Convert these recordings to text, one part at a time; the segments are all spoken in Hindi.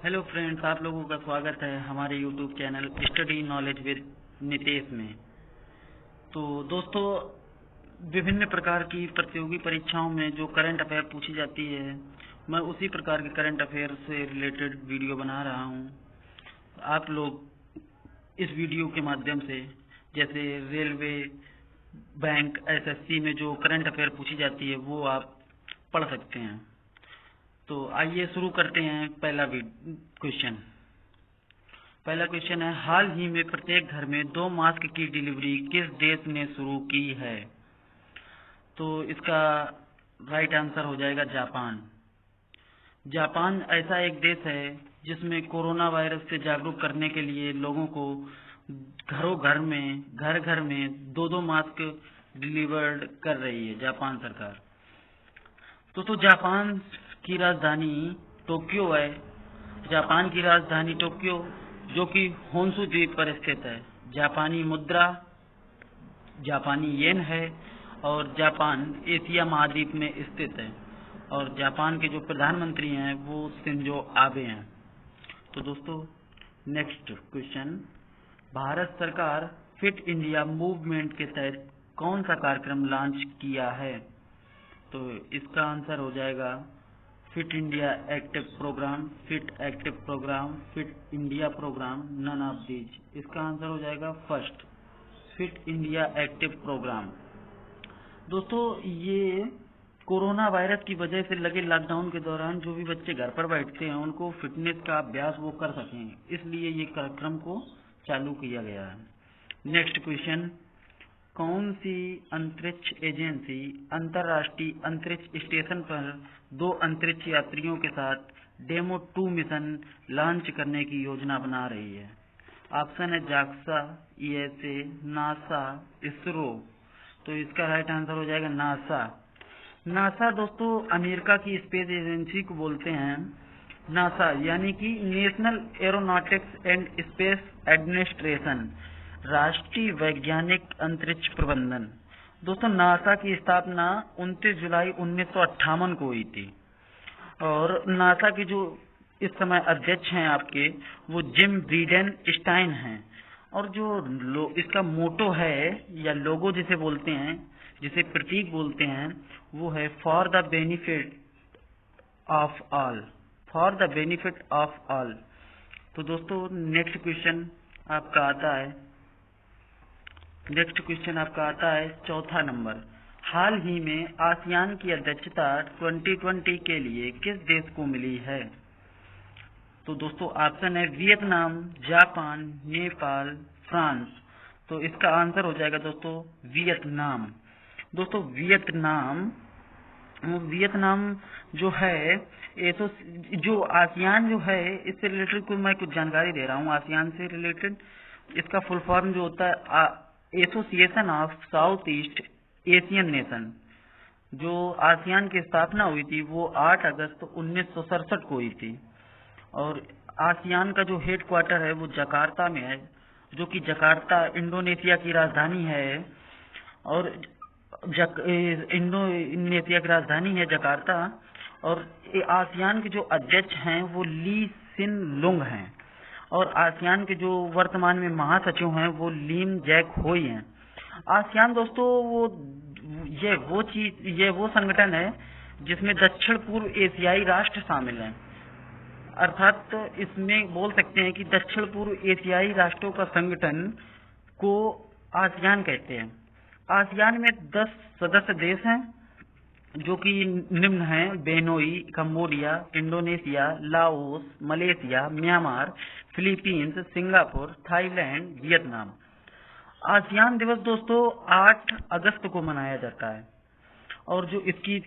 हेलो फ्रेंड्स, आप लोगों का स्वागत है हमारे YouTube channel study knowledge with Nitesh में। तो दोस्तों, विभिन्न प्रकार की प्रतियोगी परीक्षाओं में जो करंट अफेयर पूछी जाती है, मैं उसी प्रकार के करंट अफेयर से रिलेटेड वीडियो बना रहा हूं। आप लोग इस वीडियो के माध्यम से, जैसे रेलवे, बैंक, एसएससी में जो करंट अफेयर पूछी जाती है वो आप पढ़ सकते हैं। तो आइए शुरू करते हैं। पहला क्वेश्चन है, हाल ही में प्रत्येक घर में 2 मास्क की डिलीवरी किस देश ने शुरू की है? तो इसका राइट आंसर हो जाएगा जापान। जापान ऐसा एक देश है जिसमें कोरोना वायरस से जागरूक करने के लिए लोगों को घर घर में 2 मास्क डिलीवर्ड कर रही है जापान सरकार। तो जापान की राजधानी टोक्यो है। जापान की राजधानी टोक्यो, जो कि होन्शु द्वीप पर स्थित है। जापानी मुद्रा जापानी येन है और जापान एशिया महाद्वीप में स्थित है। और जापान के जो प्रधानमंत्री हैं वो शिंजो आबे हैं। तो दोस्तों, नेक्स्ट क्वेश्चन, भारत सरकार फिट इंडिया मूवमेंट के तहत कौन सा कार्यक्रम लॉन्च किया है? तो इसका आंसर हो जाएगा fit India active programme, fit India programme, none of these. इसका आंसर हो जाएगा first, fit India active programme. दोस्तों, ये कोरोना वायरस की वजह से लगे लॉकडाउन के दौरान जो भी बच्चे घर पर बैठते हैं उनको फिटनेस का अभ्यास वो कर सकें, इसलिए ये कार्यक्रम को चालू किया गया है। नेक्स्ट क्वेश्चन, कौन सी अंतरिक्ष एजेंसी अंतर्राष्ट्रीय अंतरिक्ष स्टेशन पर 2 अंतरिक्ष यात्रियों के साथ डेमो 2 मिशन लॉन्च करने की योजना बना रही है? ऑप्शन है जाक्सा, ईएसए, नासा, इसरो। तो इसका राइट आंसर हो जाएगा नासा। नासा दोस्तों अमेरिका की स्पेस एजेंसी को बोलते हैं। नासा यानी कि national aeronautics and space administration, राष्ट्रीय वैज्ञानिक अंतरिक्ष प्रबंधन। दोस्तों, नासा की स्थापना 29 जुलाई 1958 को हुई थी। और नासा के जो इस समय अध्यक्ष हैं आपके, वो जिम ब्रीडेन स्टाइन हैं। और जो इसका मोटो है या लोगो जिसे बोलते हैं, जिसे प्रतीक बोलते हैं, वो है for the benefit of all, तो दोस्तों, नेक्स्ट क्वेश्चन आपका आता है चौथा नंबर। हाल ही में आसियान की अध्यक्षता 2020 के लिए किस देश को मिली है? तो दोस्तों ऑप्शन है वियतनाम, जापान, नेपाल, फ्रांस। तो इसका आंसर हो जाएगा दोस्तों वियतनाम। दोस्तों वियतनाम जो है, जो आसियान जो है, इससे रिलेटेड मैं कुछ जानकारी दे रहा हूँ। आसियान से रिलेटेड इसका फुल फॉर्म जो होता है association of south east Asian nation. जो आसियान की स्थापना हुई थी वो 8 अगस्त 1967 को हुई थी। और आसियान का जो हेड क्वार्टर है वो जकार्ता में है, जो कि जकार्ता इंडोनेशिया की राजधानी है। और इंडोनेशिया की राजधानी है जकार्ता। और आसियान के जो अध्यक्ष हैं वो ली सिन लुंग हैं। और आसियान के जो वर्तमान में महासचिव हैं वो लीम जैक होई हैं। आसियान दोस्तों ये वो संगठन है जिसमें दक्षिण पूर्व एशियाई राष्ट्र शामिल हैं। अर्थात तो इसमें बोल सकते हैं कि दक्षिण पूर्व एशियाई राष्ट्रों का संगठन को आसियान कहते हैं। आसियान में 10 सदस्य देश हैं, जो कि निम्न हैं: Benoy, Cambodia, Indonesia, Laos, Malaysia, Myanmar, Philippines, Singapore, Thailand, Vietnam. ASEAN दिवस दोस्तों 8 अगस्त को मनाया जाता है। और जो इसकी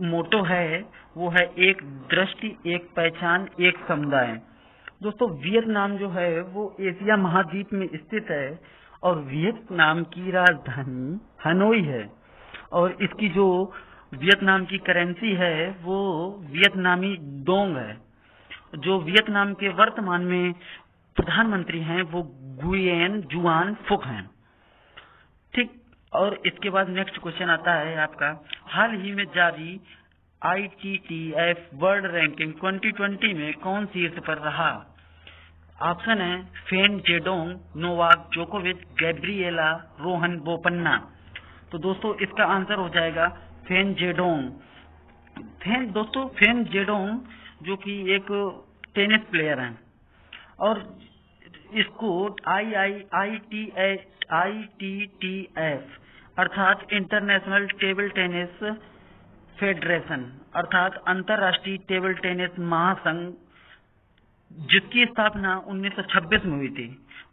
मोटो है वो है एक दृष्टि, एक पहचान, एक समुदाय। दोस्तों, वियतनाम जो है वो एशिया महाद्वीप में स्थित है और वियतनाम की राजधानी हनोई है। और इसकी जो वियतनाम की करेंसी है वो वियतनामी डोंग है। जो वियतनाम के वर्तमान में प्रधानमंत्री हैं वो गुयेन जुआन फुक हैं। ठीक। और इसके बाद नेक्स्ट क्वेश्चन आता है आपका, हाल ही में जारी ITTF वर्ल्ड रैंकिंग 2020 में कौन शीर्ष पर रहा? ऑप्शन है फेन जेडोंग, नोवाक जोकोविच, गैब्रिएला, रोहन बोपन्ना। तो दोस्तों इसका आंसर हो जाएगा फेन जेडोंग। दोस्तों फेन जेडोंग जो कि एक टेनिस प्लेयर हैं और इसको ITTF अर्थात इंटरनेशनल टेबल टेनिस फेडरेशन अर्थात अंतर्राष्ट्रीय टेबल टेनिस महासंघ, जिसकी स्थापना 1926 में हुई थी।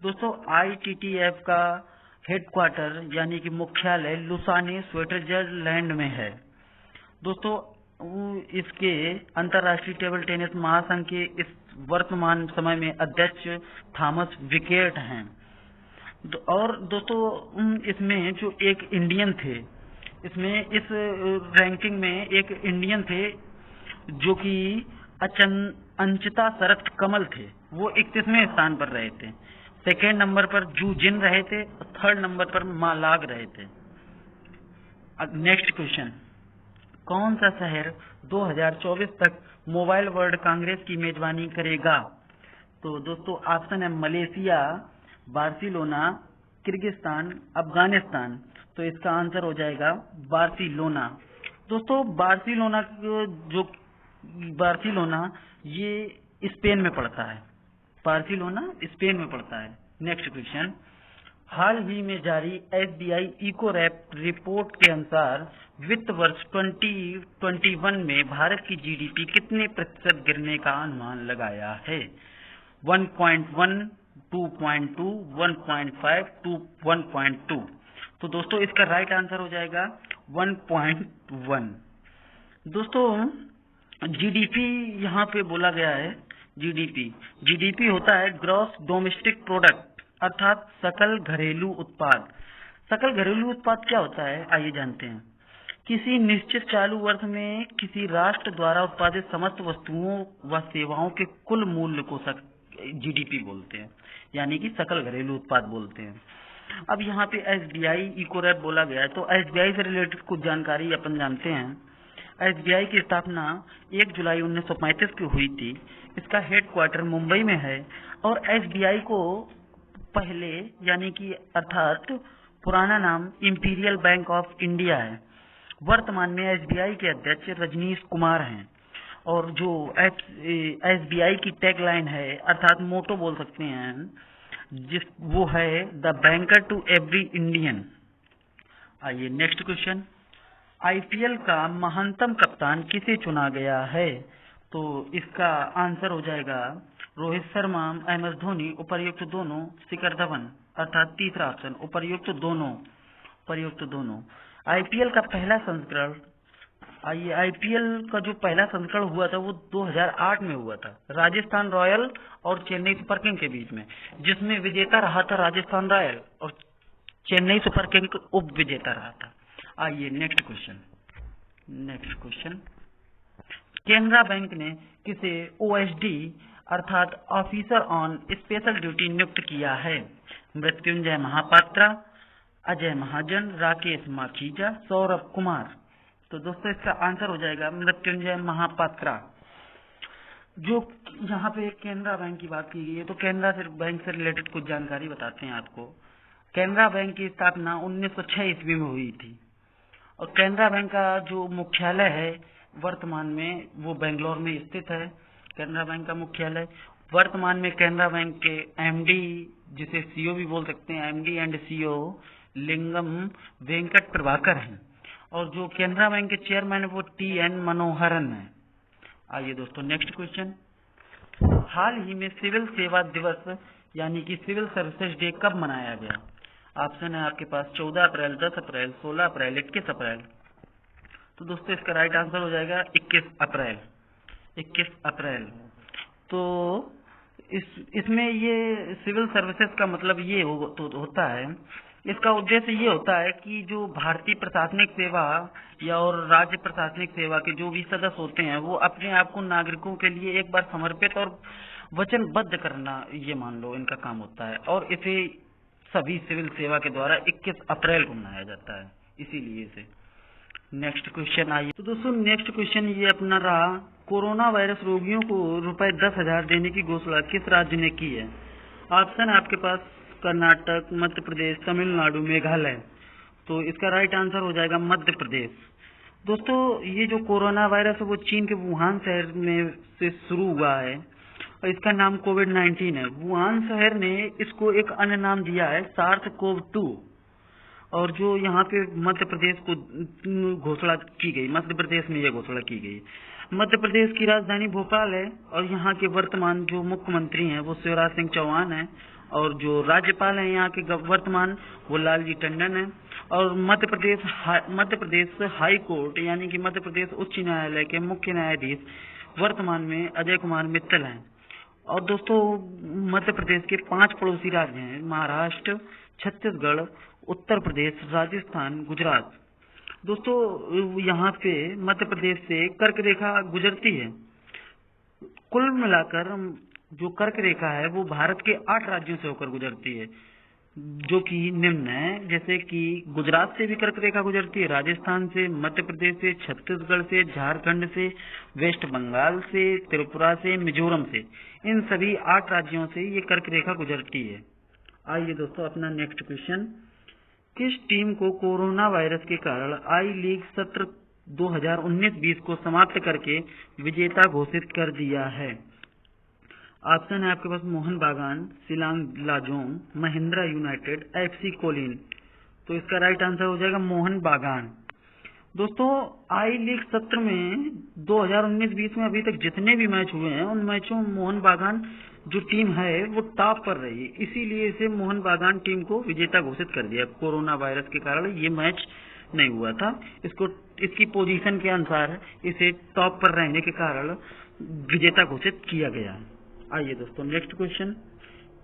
दोस्तों ITTF का हेडक्वार्टर यानी कि मुख्यालय लुसाने स्विट्जरलैंड में है। दोस्तों इसके अंतर्राष्ट्रीय टेबल टेनिस महासंघ के इस वर्तमान समय में अध्यक्ष थॉमस विकेट हैं। और दोस्तों इसमें जो एक इंडियन थे, इसमें इस रैंकिंग में एक इंडियन थे जो कि अंचिता शरत कमल थे। वो 31वें स्थान पर रहे थे। सेकेंड नंबर पर जू जिन रहे थे, थर्ड नंबर पर मालाग रहे थे। नेक्स्ट क्वेश्चन, कौन सा शहर 2024 तक मोबाइल वर्ल्ड कांग्रेस की मेजबानी करेगा? तो दोस्तों ऑप्शन है मलेशिया, बार्सिलोना, किर्गिस्तान, अफगानिस्तान। तो इसका आंसर हो जाएगा बार्सिलोना। दोस्तों बार्सिलोना ये स्पेन में पड़ता है। बार्सिलोना स्पेन में पड़ता है। नेक्स्ट क्वेश्चन, हाल ही में जारी SBI इको रैप रिपोर्ट के अनुसार वित्त वर्ष 2021 में भारत की GDP कितने प्रतिशत गिरने का अनुमान लगाया है? 1.1, 2.2, 1.5, 1.2। तो दोस्तों इसका राइट आंसर हो जाएगा 1.1। दोस्तों GDP यहाँ पे बोला गया है। GDP होता है ग्रॉस डोमेस्टिक प्रोडक्ट अर्थात सकल घरेलू उत्पाद। सकल घरेलू उत्पाद क्या होता है, आइए जानते हैं। किसी निश्चित चालू वर्ष में किसी राष्ट्र द्वारा उत्पादित समस्त वस्तुओं व सेवाओं के कुल मूल्य को GDP बोलते हैं, यानी कि सकल घरेलू उत्पाद बोलते हैं। अब यहाँ पे SBI इको रैप बोला गया है, तो SBI से रिलेटेड कुछ जानकारी अपन जानते हैं। SBI की स्थापना 1 जुलाई 1935 की हुई थी। इसका हेडक्वार्टर मुंबई में है और SBI को पहले यानी कि अर्थात पुराना नाम इंपीरियल बैंक ऑफ इंडिया है। वर्तमान में SBI के अध्यक्ष रजनीश कुमार हैं और जो SBI की टैगलाइन है अर्थात मोटो बोल सकते हैं वो है the banker to every Indian. आइए नेक्स्ट क्वेश्चन, IPL का महानतम कप्तान किसे चुना गया है? तो इसका आंसर हो जाएगा रोहित शर्मा, MS धोनी, उपर्युक्त दोनों, शिखर धवन अर्थात तीसरा ऑप्शन उपर्युक्त दोनों। IPL का पहला संस्करण, IPL का जो पहला संस्करण हुआ था वो 2008 में हुआ था, राजस्थान रॉयल और चेन्नई सुपर किंग के बीच में, जिसमें विजेता रहा था राजस्थान रॉयल और चेन्नई सुपर किंग उप विजेता रहा था। आइए नेक्स्ट क्वेश्चन, केनरा बैंक ने किसे OSD अर्थात ऑफिसर ऑन स्पेशल ड्यूटी नियुक्त किया है? मृत्युंजय महापात्रा, अजय महाजन, राकेश माखीजा, सौरभ कुमार। तो दोस्तों इसका आंसर हो जाएगा मृत्युंजय महापात्रा। जो यहाँ पे केनरा बैंक की बात की गई है, तो केनरा बैंक से रिलेटेड कुछ जानकारी बताते हैं आपको। केनरा बैंक की स्थापना 1906 ईस्वी में हुई थी और केनरा बैंक का जो मुख्यालय है वर्तमान में वो बेंगलोर में स्थित है। केनरा बैंक का मुख्यालय वर्तमान में केनरा बैंक के MD, जिसे CEO भी बोल सकते हैं, MD एंड CEO लिंगम वेंकट प्रभाकर हैं और जो केनरा बैंक के चेयरमैन है वो TN मनोहरन है। आइए दोस्तों नेक्स्ट क्वेश्चन, हाल ही में सिविल सेवा दिवस यानी कि सिविल सर्विसेज डे कब मनाया गया? ऑप्शन है आपके पास 14 अप्रैल, 10 अप्रैल, 16 अप्रैल, 21 अप्रैल। तो दोस्तों इसका राइट आंसर हो जाएगा 21 अप्रैल। तो इसमें ये सिविल सर्विसेज का मतलब ये होता है, इसका उद्देश्य ये होता है कि जो भारतीय प्रशासनिक सेवा या और राज्य प्रशासनिक सेवा के जो भी सदस्य होते हैं वो अपने आप को नागरिकों के लिए एक बार समर्पित और वचनबद्ध करना, ये मान लो इनका काम होता है और इसे सभी सिविल सेवा के द्वारा 21 अप्रैल को मनाया जाता है, इसीलिए इसे। नेक्स्ट क्वेश्चन आइए। तो दोस्तों नेक्स्ट क्वेश्चन ये अपना रहा, कोरोना वायरस रोगियों को रुपए 10,000 देने की घोषणा किस राज्य ने की है? ऑप्शन है आपके पास कर्नाटक, मध्य प्रदेश, तमिलनाडु, मेघालय। तो इसका राइट आंसर हो जाएगा मध्य प्रदेश। दोस्तों ये जो कोरोना वायरस है वो चीन के वुहान शहर में से शुरू हुआ है और इसका नाम कोविड-19 है। वुहान शहर ने इसको एक अन्य नाम दिया है SARS-CoV-2। और जो यहाँ पे मध्य प्रदेश को घोषणा की गई, मध्य प्रदेश में यह घोषणा की गई। मध्य प्रदेश की राजधानी भोपाल है और यहाँ के वर्तमान जो मुख्यमंत्री हैं वो शिवराज सिंह चौहान हैं और जो राज्यपाल हैं यहाँ के वर्तमान वो लालजी टंडन है। और मध्य प्रदेश हाई कोर्ट यानी कि मध्य प्रदेश उच्च न्यायालय के मुख्य न्यायाधीश वर्तमान में अजय कुमार मित्तल हैं। और दोस्तों मध्य प्रदेश के 5 पड़ोसी राज्य हैं, महाराष्ट्र, छत्तीसगढ़, उत्तर प्रदेश, राजस्थान, गुजरात। दोस्तों यहाँ पे मध्य प्रदेश से कर्क रेखा गुजरती है। कुल मिलाकर जो कर्क रेखा है वो भारत के 8 राज्यों से होकर गुजरती है, जो कि निम्न है, जैसे कि गुजरात से भी कर्क रेखा गुजरती है, राजस्थान से, मध्य प्रदेश से, छत्तीसगढ़ से, झारखंड से, वेस्ट बंगाल से, त्रिपुरा से, मिजोरम से। इन सभी 8 राज्यों से ये कर्क रेखा गुजरती है। आइए दोस्तों अपना नेक्स्ट क्वेश्चन, किस टीम को कोरोना वायरस के कारण आई लीग सत्र 2019-20 को समाप्त करके विजेता घोषित कर दिया है? ऑप्शन है आपके पास मोहन बागान, शिलांग लाजोंग, महिंद्रा यूनाइटेड, FC कोलिन। तो इसका राइट आंसर हो जाएगा मोहन बागान। दोस्तों आई लीग सत्र में 2019-20 में अभी तक जितने भी मैच हुए हैं उन मैचों में मोहन बागान जो टीम है वो टॉप पर रही, इसीलिए इसे मोहन बागान टीम को विजेता घोषित कर दिया। कोरोना वायरस के कारण ये मैच नहीं हुआ था, इसको इसकी पोजीशन के अनुसार इसे टॉप पर रहने के कारण विजेता घोषित किया गया है। आइए दोस्तों नेक्स्ट क्वेश्चन,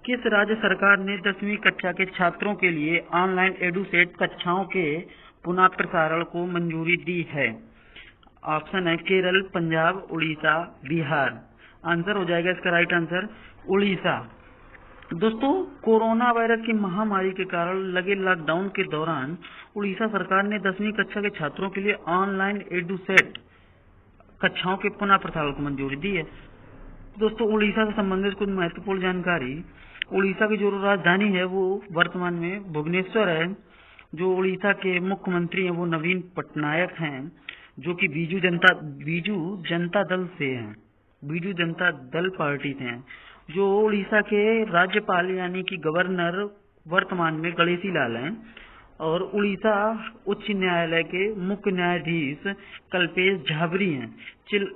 किस राज्य सरकार ने 10वीं कक्षा के छात्रों के लिए ऑनलाइन एडुसेट कक्षाओं के पुनः प्रसारण को मंजूरी दी है? ऑप्शन है केरल, पंजाब, उड़ीसा, बिहार। आंसर हो जाएगा इसका राइट आंसर उड़ीसा। दोस्तों कोरोना वायरस की महामारी के कारण लगे लॉकडाउन के दौरान उड़ीसा सरकार ने 10वीं कक्षा के छात्रों के लिए ऑनलाइन एडुसेट कक्षाओं के पुनः प्रसारण को मंजूरी दी है। दोस्तों उड़ीसा से संबंधित कुछ महत्वपूर्ण जानकारी, उड़ीसा की जो राजधानी है वो वर्तमान में भुवनेश्वर है। जो उड़ीसा के मुख्यमंत्री हैं वो नवीन पटनायक हैं, जो कि बीजू जनता दल से हैं, बीजू जनता दल पार्टी से हैं। जो उड़ीसा के राज्यपाल यानी कि गवर्नर वर्तमान में गणेशी लाल हैं और उड़ीसा उच्च न्यायालय के मुख्य न्यायाधीश कल्पेश झाबरी हैं।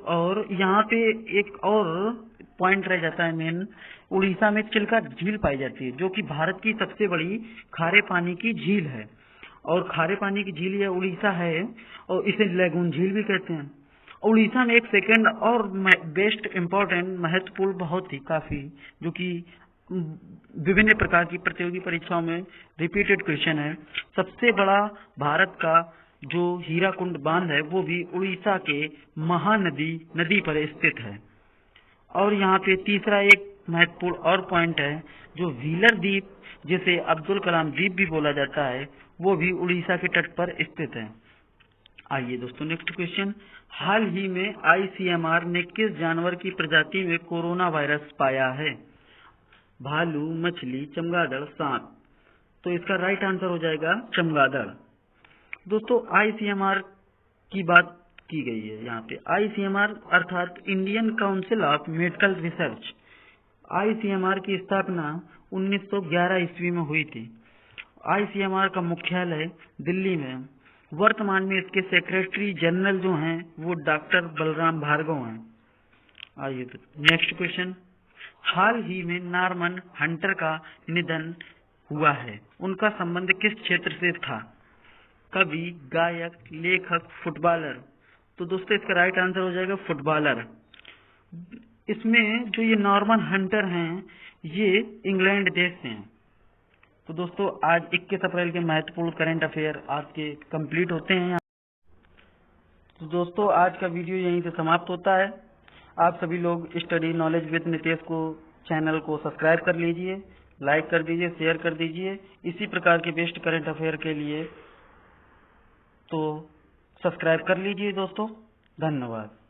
और यहाँ पे एक और पॉइंट रह जाता है मेन, उड़ीसा में चिल्का झील पाई जाती है जो कि भारत की सबसे बड़ी खारे पानी की झील है और खारे पानी की झील यह उड़ीसा है और इसे लैगून झील भी कहते हैं। उड़ीसा में एक सेकंड और बेस्ट इम्पोर्टेंट महत्वपूर्ण बहुत ही काफी जो कि विभिन्न प्रकार की प्रतियोगी परीक्षाओं में रिपीटेड क्वेश्चन है, सबसे बड़ा भारत का जो हीराकुंड बांध है वो भी उड़ीसा के महानदी नदी पर स्थित है। और यहाँ पे तीसरा एक महत्वपूर्ण और पॉइंट है, जो व्हीलर द्वीप जिसे अब्दुल कलाम द्वीप भी बोला जाता है वो भी उड़ीसा के तट पर स्थित है। आइए दोस्तों नेक्स्ट क्वेश्चन, हाल ही में ICMR ने किस जानवर की प्रजाति में कोरोना वायरस पाया है? भालू, मछली, चमगादड़, सांप। तो इसका राइट आंसर हो जाएगा चमगादड़। दोस्तों ICMR की बात की गई है यहाँ पे। ICMR अर्थात Indian council of medical research, ICMR की स्थापना 1911 ईस्वी में हुई थी। ICMR का मुख्यालय दिल्ली में। वर्तमान में इसके सेक्रेटरी जनरल जो हैं वो डॉक्टर बलराम भार्गव हैं। आइए नेक्स्ट क्वेश्चन, हाल ही में नॉर्मन हंटर का निधन हुआ है, उनका संबंध किस क्षेत्र से था? कवि, गायक, लेखक, फुटबॉलर। तो दोस्तों इसका राइट आंसर हो जाएगा फुटबॉलर। इसमें जो ये नॉर्मन हंटर हैं ये इंग्लैंड देश से हैं। तो दोस्तों आज 21 अप्रैल के महत्वपूर्ण करंट अफेयर आज के कंप्लीट होते हैं। तो दोस्तों आज का वीडियो यहीं से समाप्त होता है। आप सभी लोग स्टडी नॉलेज विद नितेश को चैनल को सब्सक्राइब कर लीजिए, लाइक कर दीजिए, शेयर कर दीजिए इसी प्रकार के बेस्ट करंट अफेयर के लिए। तो सब्सक्राइब कर लीजिए दोस्तों। धन्यवाद।